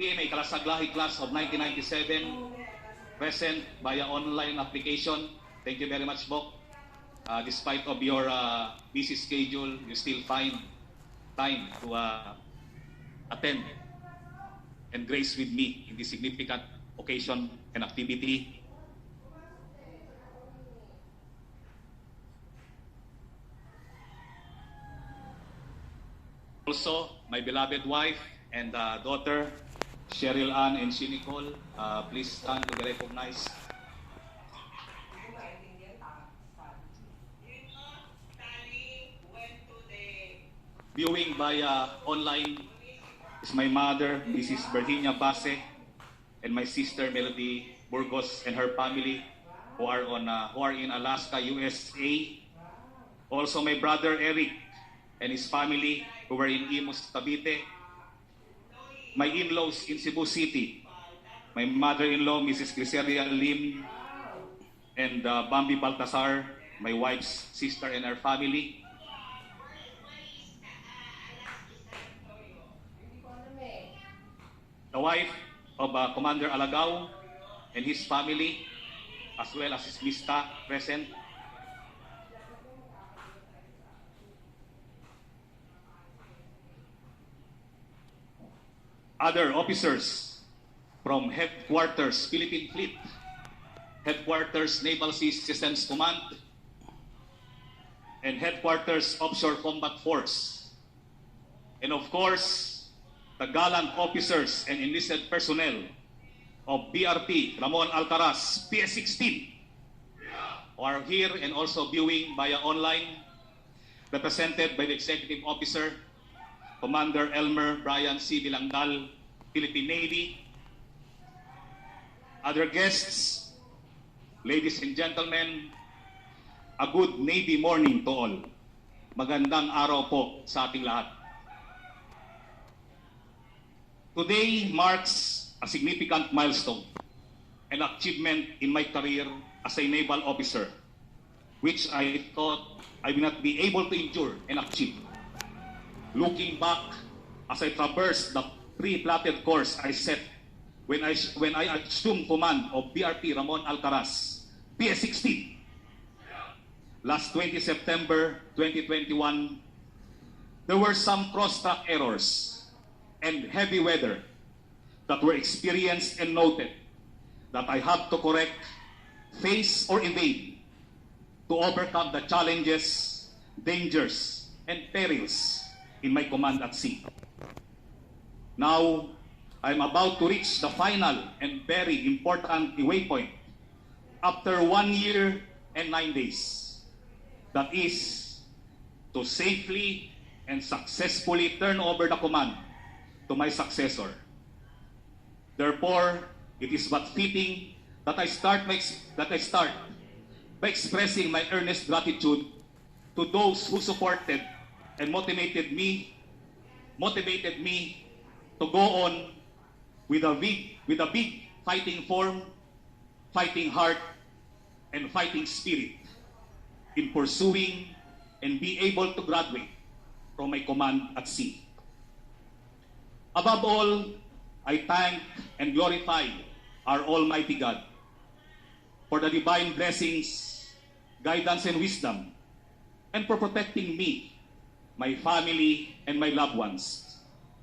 PMA Kalasaglahi class of 1997, present via online application. Thank you very much, Bok. Despite of your busy schedule, you still find time to attend and grace with me in this significant occasion and activity. Also, my beloved wife and daughter, Cheryl Ann and she Nicole, please stand to be recognized. Viewing via online is my mother, Mrs. Virginia Base, and my sister Melody Burgos and her family who are in Alaska, USA. Also my brother Eric and his family who were in Imus, Cavite. My in-laws in Cebu City, my mother-in-law, Mrs. Griseria Lim, and Bambi Baltasar, my wife's sister and her family. The wife of Commander Alagao and his family, as well as his Mista present. Other officers from Headquarters Philippine Fleet, Headquarters Naval Sea Systems Command, and Headquarters Offshore Combat Force. And of course, the gallant officers and enlisted personnel of BRP Ramon Alcaraz, PS-16, who are here and also viewing via online, represented by the Executive Officer, Commander Welmer Brian C. Bilangal, Philippine Navy. Other guests, ladies and gentlemen, a good Navy morning to all. Magandang araw po sa ating lahat. Today marks a significant milestone and achievement in my career as a naval officer, which I thought I would not be able to endure and achieve. Looking back, as I traversed the pre-plotted course I set when I assumed command of BRP Ramon Alcaraz, PS-16, last 20 September 2021, there were some cross-track errors and heavy weather that were experienced and noted that I had to correct, face, or evade to overcome the challenges, dangers, and perils in my command at sea. Now, I'm about to reach the final and very important waypoint after 1 year and 9 days. That is to safely and successfully turn over the command to my successor. Therefore, it is but fitting that I start by expressing my earnest gratitude to those who supported and motivated me to go on with a big fighting form, fighting heart, and fighting spirit in pursuing and be able to graduate from my command at sea. Above all, I thank and glorify our Almighty God for the divine blessings, guidance, and wisdom, and for protecting me, my family, and my loved ones,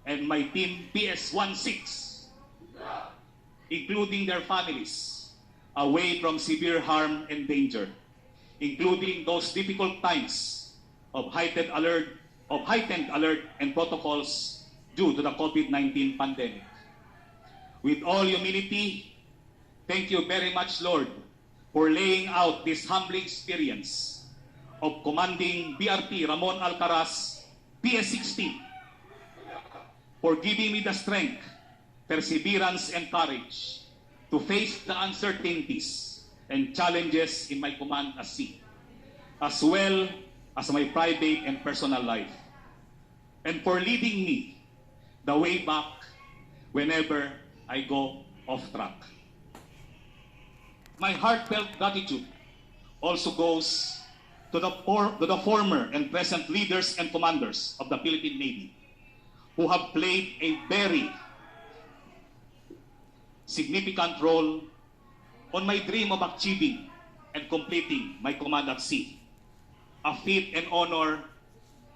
and my team PS-16, including their families, away from severe harm and danger, including those difficult times of heightened alert and protocols due to the COVID-19 pandemic. With all humility, thank you very much, Lord, for laying out this humbling experience of commanding BRP Ramon Alcaraz, PS-16, for giving me the strength, perseverance, and courage to face the uncertainties and challenges in my command at sea, as well as my private and personal life, and for leading me the way back whenever I go off track. My heartfelt gratitude also goes to the former and present leaders and commanders of the Philippine Navy who have played a very significant role on my dream of achieving and completing my command at sea, a feat and honor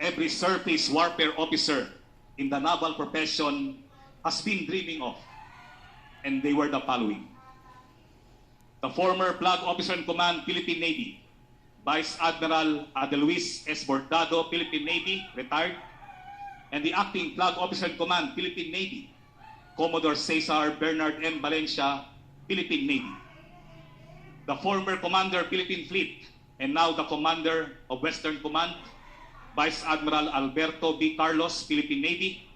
every surface warfare officer in the naval profession has been dreaming of, and they were the following: the former Flag Officer in Command, Philippine Navy, Vice Admiral Adeluis S. Bordado, Philippine Navy, retired, and the Acting Flag Officer in Command, Philippine Navy, Commodore Cesar Bernard M. Valencia, Philippine Navy. The former Commander, Philippine Fleet, and now the Commander of Western Command, Vice Admiral Alberto B. Carlos, Philippine Navy.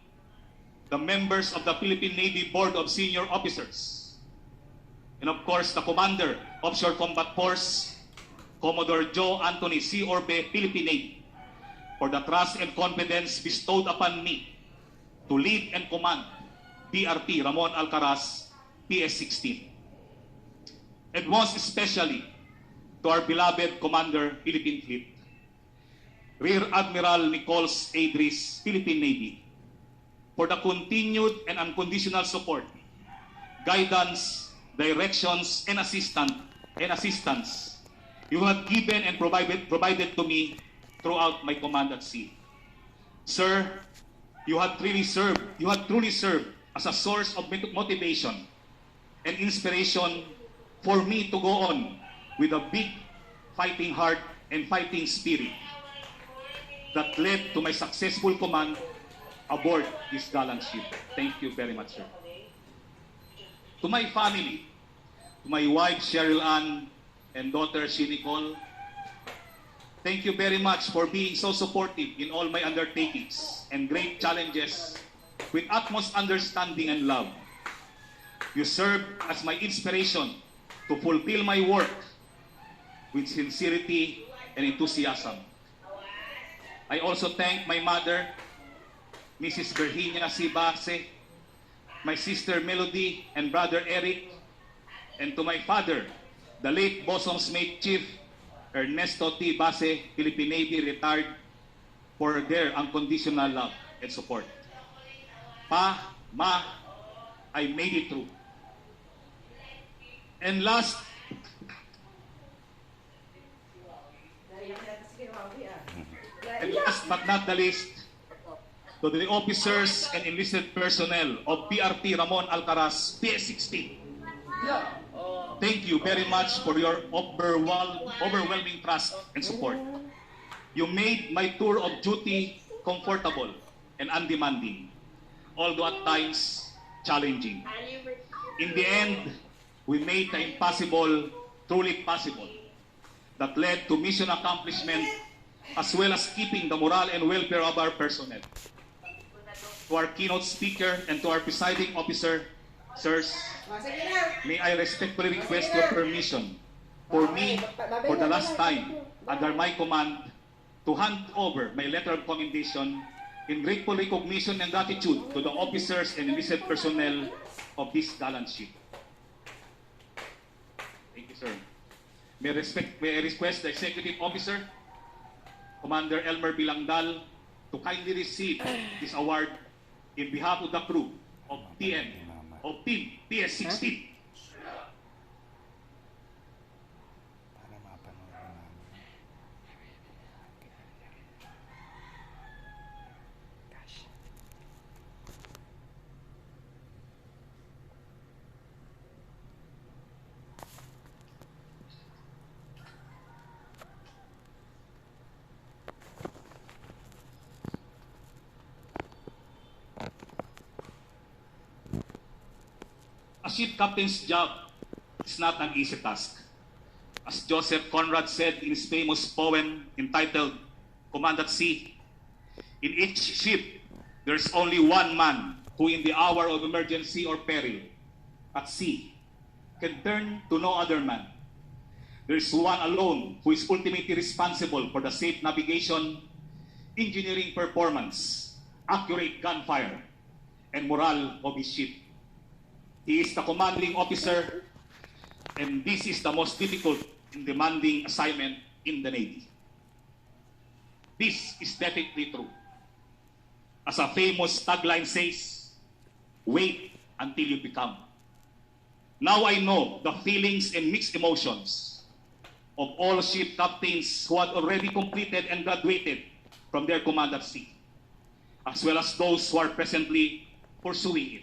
The members of the Philippine Navy Board of Senior Officers. And of course, the Commander, Offshore Combat Force, Commodore Joe Anthony C. Orbe, Philippine Navy, for the trust and confidence bestowed upon me to lead and command BRT Ramon Alcaraz, PS-16. And most especially to our beloved Commander, Philippine Fleet, Rear Admiral Nichols Adris, Philippine Navy, for the continued and unconditional support, guidance, directions, and assistance you have given and provided to me throughout my command at sea. Sir, you have truly served as a source of motivation and inspiration for me to go on with a big fighting heart and fighting spirit that led to my successful command aboard this gallant ship. Thank you very much, sir. To my family, to my wife, Cheryl Ann, and daughter, She Nicole, thank you very much for being so supportive in all my undertakings and great challenges with utmost understanding and love. You serve as my inspiration to fulfill my work with sincerity and enthusiasm. I also thank my mother, Mrs. Virginia C. Base, my sister Melody and brother Eric, and to my father, the late Bosom's Mate Chief Ernesto T. Base, Philippine Navy, retired, for their unconditional love and support. Pa, Ma, I made it through. And last but not the least, to the officers and enlisted personnel of BRT Ramon Alcaraz, PS-16. Thank you very much for your overwhelming trust and support. You made my tour of duty comfortable and undemanding, although at times challenging. In the end, we made the impossible truly possible. That led to mission accomplishment as well as keeping the morale and welfare of our personnel. To our keynote speaker and to our presiding officer, sirs, may I respectfully request your permission for me, for the last time, under my command, to hand over my letter of commendation in grateful recognition and gratitude to the officers and enlisted personnel of this gallant ship. Thank you, sir. May I request the executive officer, Commander Elmer Bilangdal, to kindly receive this award in behalf of the crew of Team PS-16. Para mapanood namin. A ship captain's job is not an easy task. As Joseph Conrad said in his famous poem entitled Command at Sea, in each ship, there's only one man who in the hour of emergency or peril at sea can turn to no other man. There's one alone who is ultimately responsible for the safe navigation, engineering performance, accurate gunfire, and morale of his ship. He is the commanding officer, and this is the most difficult and demanding assignment in the Navy. This is definitely true. As a famous tagline says, wait until you become. Now I know the feelings and mixed emotions of all ship captains who had already completed and graduated from their command at sea, as well as those who are presently pursuing it.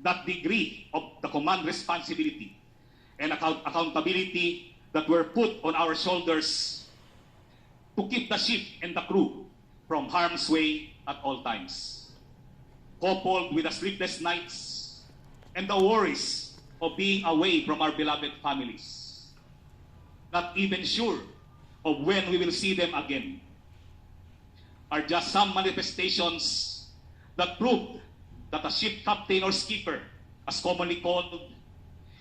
That degree of the command responsibility and accountability that were put on our shoulders to keep the ship and the crew from harm's way at all times, coupled with the sleepless nights and the worries of being away from our beloved families, not even sure of when we will see them again, are just some manifestations that prove that a ship captain or skipper, as commonly called,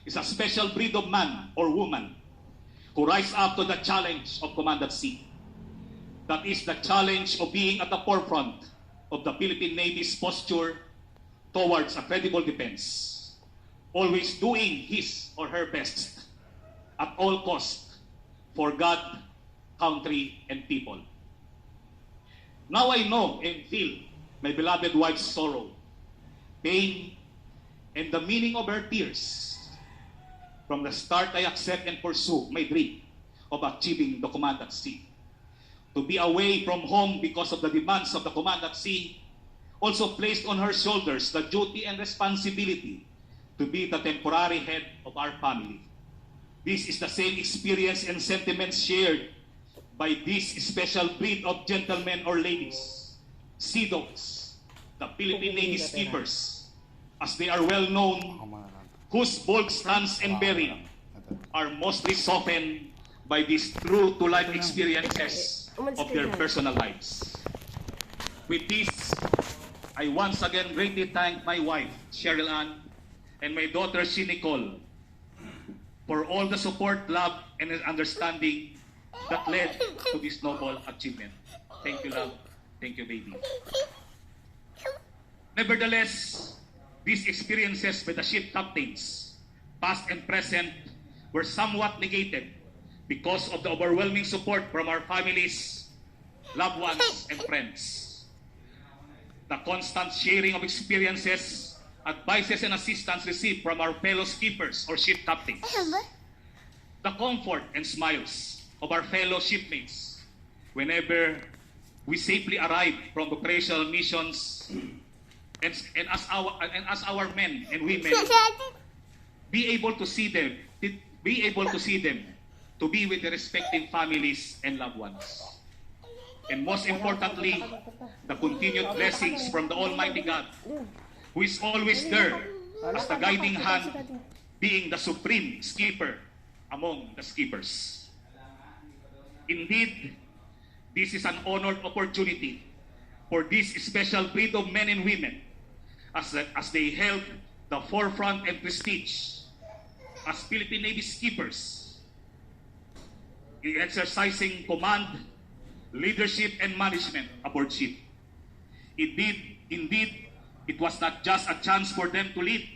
is a special breed of man or woman who rise up to the challenge of command at sea. That is the challenge of being at the forefront of the Philippine Navy's posture towards a credible defense, always doing his or her best at all costs for God, country, and people. Now I know and feel my beloved wife's sorrow, pain, and the meaning of her tears. From the start, I accept and pursue my dream of achieving the command at sea. To be away from home because of the demands of the command at sea also placed on her shoulders the duty and responsibility to be the temporary head of our family. This is the same experience and sentiments shared by this special breed of gentlemen or ladies, sea dogs, the Philippine Navy skippers, as they are well known, whose bold stance and bearing are mostly softened by these true-to-life experiences of their personal lives. With this, I once again greatly thank my wife, Cheryl Ann, and my daughter, She Nicole, for all the support, love, and understanding that led to this noble achievement. Thank you, love. Thank you, baby. Nevertheless, these experiences by the ship captains, past and present, were somewhat negated because of the overwhelming support from our families, loved ones, and friends. The constant sharing of experiences, advices, and assistance received from our fellow skippers or ship captains. The comfort and smiles of our fellow shipmates whenever we safely arrive from operational missions, and as our men and women be able to see them to be with their respective families and loved ones. And most importantly, the continued blessings from the Almighty God, who is always there as the guiding hand, being the supreme skipper among the skippers. Indeed, this is an honored opportunity for this special breed of men and women as they held the forefront and prestige as Philippine Navy skippers in exercising command, leadership, and management aboard ship. Indeed, it was not just a chance for them to lead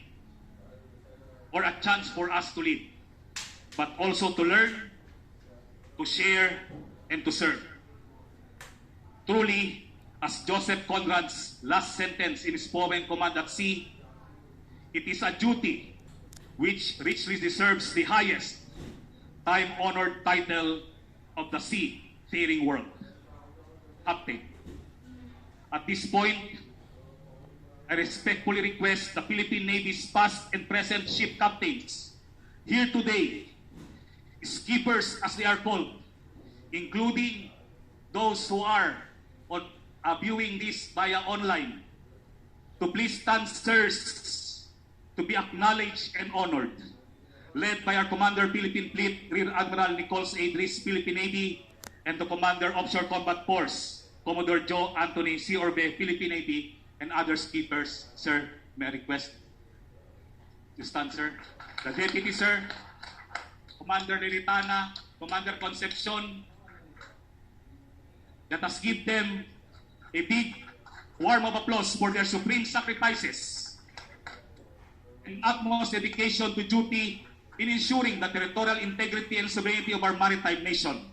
or a chance for us to lead, but also to learn, to share, and to serve. Truly, as Joseph Conrad's last sentence in his poem Command at Sea, it is a duty which richly deserves the highest time-honored title of the seafaring world, Captain. At this point, I respectfully request the Philippine Navy's past and present ship captains here today, skippers as they are called, including those who are viewing this via online, to please stand, sirs, to be acknowledged and honored, led by our Commander Philippine Fleet, Rear Admiral Nicholas A. Dries, Philippine Navy, and the Commander Offshore Combat Force, Commodore Joe Anthony C. Orbe, Philippine Navy, and other skippers. Sir, may I request to stand, sir? The Deputy, sir, Commander Lilitana, Commander Concepcion. Let us give them a big warm of applause for their supreme sacrifices and utmost dedication to duty in ensuring the territorial integrity and sovereignty of our maritime nation,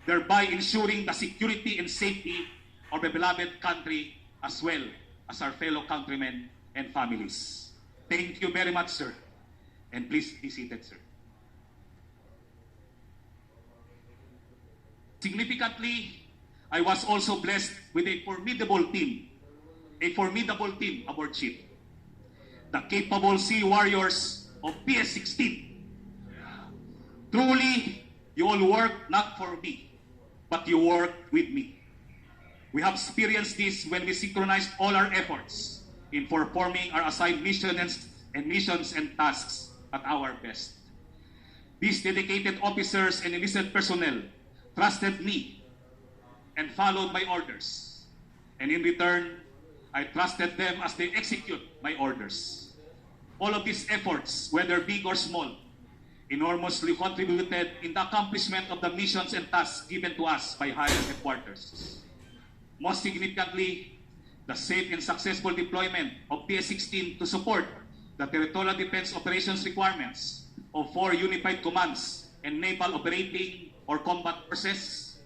thereby ensuring the security and safety of the beloved country as well as our fellow countrymen and families. Thank you very much, sir. And please be seated, sir. Significantly, I was also blessed with a formidable team aboard ship. The capable sea warriors of PS-16. Truly, you all work not for me, but you work with me. We have experienced this when we synchronized all our efforts in performing our assigned missions and tasks at our best. These dedicated officers and enlisted personnel trusted me and followed my orders. And in return, I trusted them as they execute my orders. All of these efforts, whether big or small, enormously contributed in the accomplishment of the missions and tasks given to us by higher headquarters. Most significantly, the safe and successful deployment of PS-16 to support the territorial defense operations requirements of 4 unified commands and naval operating or combat forces,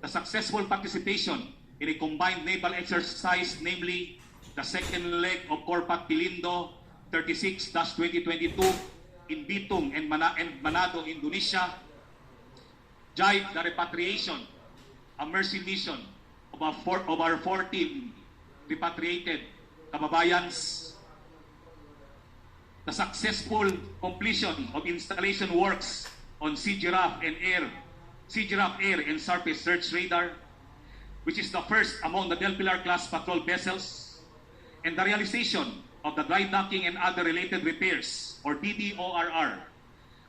the successful participation in a combined naval exercise, namely the second leg of Corpat Pilindo 36-2022 in Bitung and Manado, Indonesia, jive the repatriation, a mercy mission of our 14 repatriated kababayans, the successful completion of installation works on Sea Giraffe Air and Surface Search Radar, which is the first among the Del Pilar class patrol vessels, and the realization of the dry docking and other related repairs, or DDORR,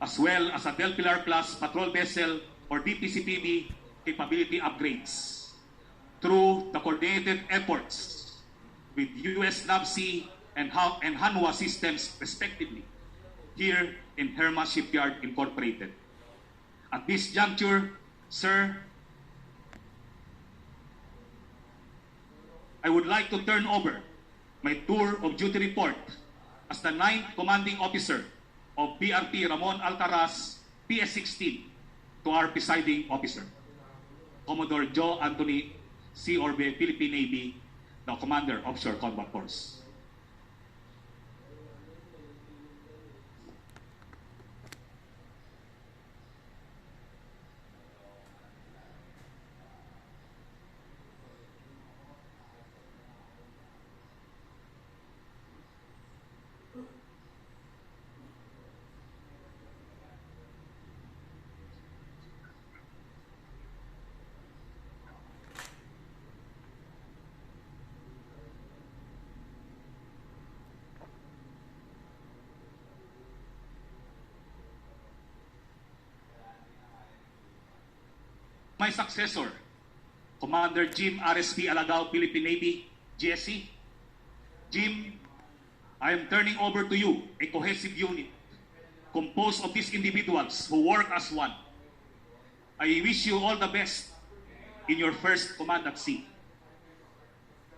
as well as a Del Pilar class patrol vessel, or DPCPV, capability upgrades. Through the coordinated efforts with US NAVSEA and Hanwha systems, respectively, here in Hermas Shipyard Incorporated. At this juncture, sir, I would like to turn over my tour of duty report as the 9th Commanding Officer of BRP Ramon Alcaraz, PS-16, to our presiding officer, Commodore Joe Anthony C. Orbe, Philippine Navy, the Commander, Offshore Combat Force. My successor, Commander Jim RSP Alagao, Philippine Navy, GSC. Jim, I am turning over to you a cohesive unit composed of these individuals who work as one. I wish you all the best in your first command at sea.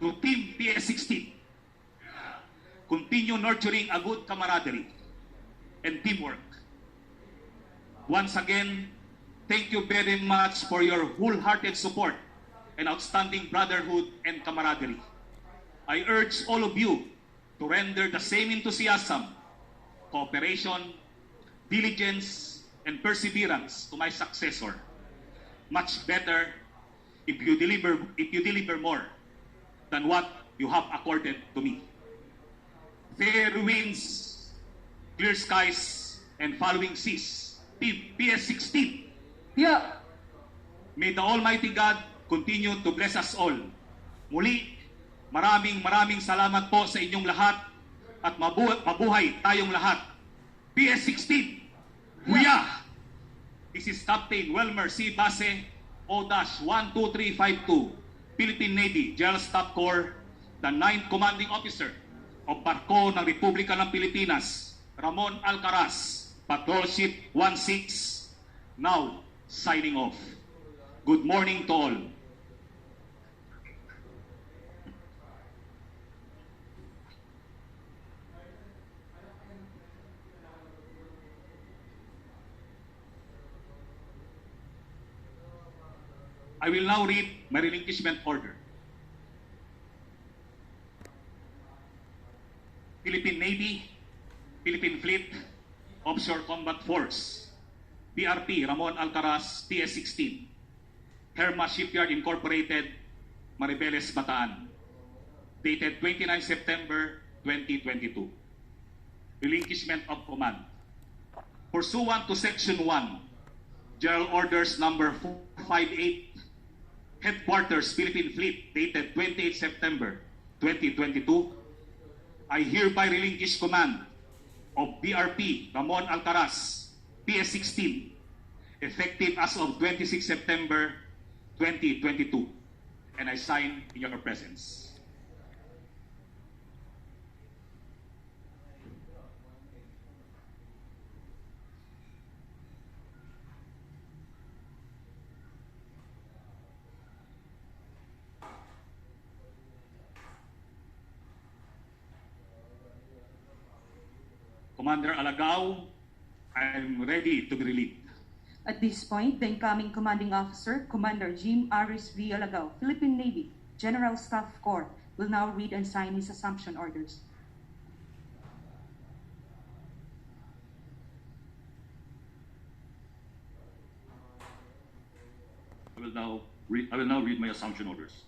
To Team PS-16, continue nurturing a good camaraderie and teamwork. Once again, thank you very much for your wholehearted support and outstanding brotherhood and camaraderie. I urge all of you to render the same enthusiasm, cooperation, diligence, and perseverance to my successor. Much better if you deliver more than what you have accorded to me. Fair winds, clear skies, and following seas. Team PS-16. Yeah. May the Almighty God continue to bless us all. Muli, maraming salamat po sa inyong lahat at mabuhay tayong lahat. PS-16, Huya! This is Captain Welmer C. Base, O-12352, Philippine Navy, General Staff Corps, the 9th Commanding Officer of Barko ng Republika ng Pilipinas, Ramon Alcaraz, Patrol Ship 16, now signing off. Good morning to all. I will now read my relinquishment order. Philippine Navy, Philippine Fleet, Offshore Combat Force, BRP Ramon Alcaraz, PS-16, Herma Shipyard Incorporated, Maribeles, Bataan, dated 29 September 2022. Relinquishment of command. Pursuant to Section 1, General Orders Number 458, Headquarters Philippine Fleet, dated 28 September 2022, I hereby relinquish command of BRP Ramon Alcaraz, PS-16, effective as of 26 September 2022, and I sign in your presence. Commander Alagao, I'm ready to be relieved. At this point, the incoming commanding officer, Commander Jim Aris V. Alagao, Philippine Navy, General Staff Corps, will now read and sign his assumption orders. I will now read my assumption orders.